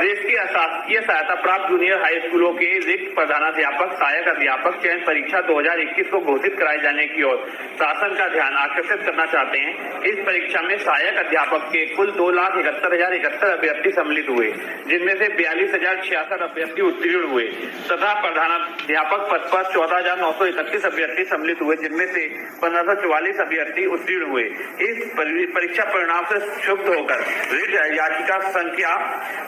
प्रदेश के शासकीय सहायता प्राप्त जूनियर हाई स्कूलों के रिक्त प्रधानाध्यापक सहायक अध्यापक चयन परीक्षा 2021 को घोषित कराए जाने की ओर शासन का ध्यान आकर्षित करना चाहते हैं। इस परीक्षा में सहायक अध्यापक के कुल 2,71,071 अभ्यर्थी सम्मिलित हुए, जिनमें से 42,066 अभ्यर्थी उत्तीर्ण हुए तथा प्रधानाध्यापक पद पर 14,931 अभ्यर्थी सम्मिलित हुए, जिनमें से 1,544 अभ्यर्थी उत्तीर्ण हुए। इस परीक्षा परिणाम से क्षुब्ध होकर रिट याचिका संख्या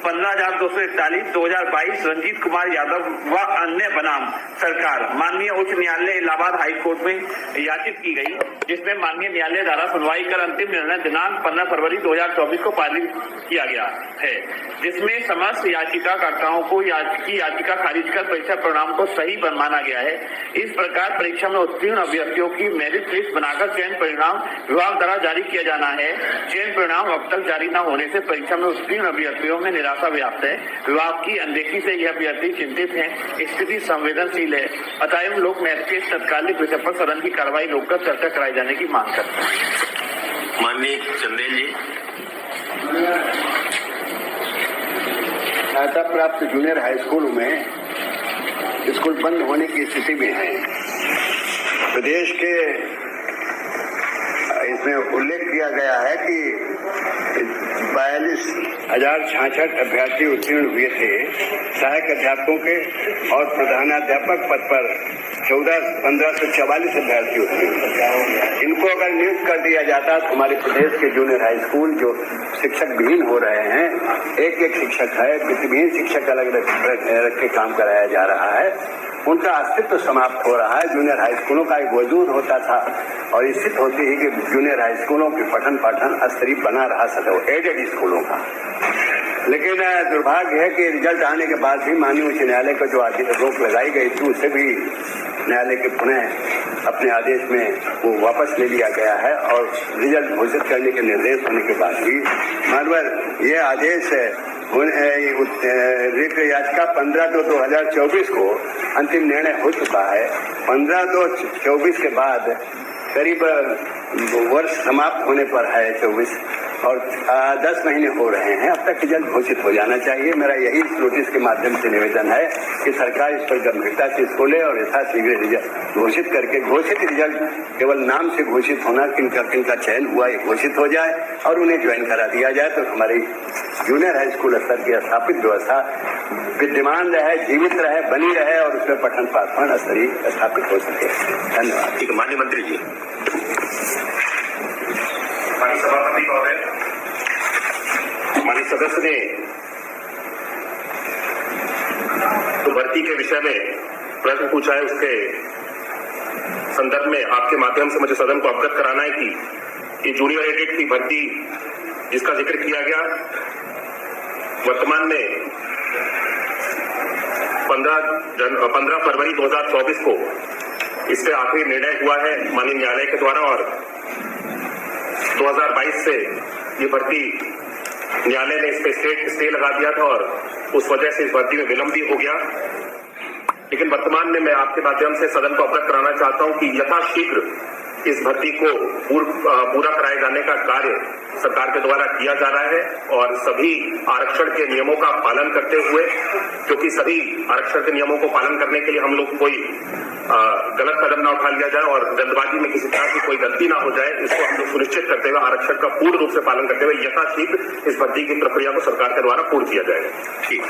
15,241 2022 रंजीत कुमार यादव व अन्य बनाम सरकार माननीय उच्च न्यायालय इलाहाबाद हाई कोर्ट में याचित की गई, जिसमें माननीय न्यायालय द्वारा सुनवाई कर अंतिम निर्णय दिनांक 15 फरवरी 2024 को पारित किया गया है, जिसमें समस्त याचिकाकर्ताओं को याचिका खारिज कर परीक्षा परिणाम को सही माना गया है। इस प्रकार परीक्षा में उत्तीर्ण अभ्यर्थियों की मेरिट लिस्ट बनाकर चयन परिणाम विभाग द्वारा जारी किया जाना है। चयन परिणाम अब तक जारी न होने से परीक्षा में उत्तीर्ण अभ्यर्थियों में निराशा व्याप्त है। विभाग की अनदेखी से यह अभ्यर्थी चिंतित है। स्थिति संवेदनशील है, अतः लोक नायक के तत्कालिक विषय पर सदन की कार्रवाई रोककर चर्चा कराए जाने की मांग करते हैं। माननीय चंदेल जी। सहायता प्राप्त जूनियर हाई स्कूल में स्कूल बंद होने की स्थिति में है। प्रदेश के इसमें उल्लेख किया गया है कि 42,066 अभ्यर्थी उत्तीर्ण हुए थे सहायक अध्यापकों के और प्रधानाध्यापक पद पर 1544 अभ्यर्थी उत्तीर्ण। इनको अगर नियुक्त कर दिया जाता तो हमारे प्रदेश के जूनियर हाई स्कूल जो शिक्षक विहीन हो रहे हैं, एक शिक्षक है, वित्तविहीन शिक्षक अलग रख के काम कराया जा रहा है, उनका अस्तित्व समाप्त हो रहा है। जूनियर हाई स्कूलों का एक वजूद होता था और स्थिति होती है कि जूनियर हाई स्कूलों की पठन पाठन स्तरीय बना रहा सदैव एडेड स्कूलों का। लेकिन दुर्भाग्य है कि रिजल्ट आने के बाद भी माननीय उच्च न्यायालय को जो रोक लगाई गई थी, उसे भी न्यायालय के पुनः अपने आदेश में वो वापस ले लिया गया है और रिजल्ट घोषित करने के निर्देश होने के बाद भी मानवर ये आदेश रिट याचिका 15/2/2024 को अंतिम निर्णय हो चुका है। 15/2/24 के बाद करीब वर्ष समाप्त होने पर है 24 और 10 महीने हो रहे हैं। अब तक रिजल्ट घोषित हो जाना चाहिए। मेरा यही इस नोटिस के माध्यम से निवेदन है कि सरकार इस पर गंभीरता से इसको ले और यथाशीघ्र रिजल्ट घोषित करके घोषित रिजल्ट केवल नाम से घोषित होना, किनका चयन हुआ ये घोषित हो जाए और उन्हें ज्वाइन करा दिया जाए तो हमारी जूनियर हाई स्कूल स्तर की स्थापित व्यवस्था विद्यमान रहे, जीवित रहे, बनी रहे और उसमें पठन पाठन स्तरीय स्थापित हो सके। धन्यवाद। ठीक है, माननीय मंत्री जी। माननीय सभापति महोदय, माननीय सदस्य ने तो भर्ती के विषय में प्रश्न पूछा है, उसके संदर्भ में आपके माध्यम से मुझे सदन को अवगत कराना है कि ये जूनियर एडेड की भर्ती जिसका जिक्र किया गया, वर्तमान में 15 फरवरी 2024 को इस पे आखिरी निर्णय हुआ है माननीय न्यायालय के द्वारा और 2022 से ये भर्ती न्यायालय ने इस पे स्टे लगा दिया था और उस वजह से इस भर्ती में विलंब भी हो गया। लेकिन वर्तमान में मैं आपके माध्यम से सदन को अवगत कराना चाहता हूं कि यथाशीघ्र इस भर्ती को पूरा कराए जाने का कार्य सरकार के द्वारा किया जा रहा है और सभी आरक्षण के नियमों का पालन करते हुए, क्योंकि सभी आरक्षण के नियमों को पालन करने के लिए हम लोग कोई गलत कदम ना उठा लिया जाए और जल्दबाजी में किसी तरह की कोई गलती ना हो जाए, इसको हम लोग सुनिश्चित करते हुए आरक्षण का पूर्ण रूप से पालन करते हुए यथाशीघ्र इस भर्ती की प्रक्रिया को सरकार के द्वारा पूर्ण किया जाएगा। ठीक।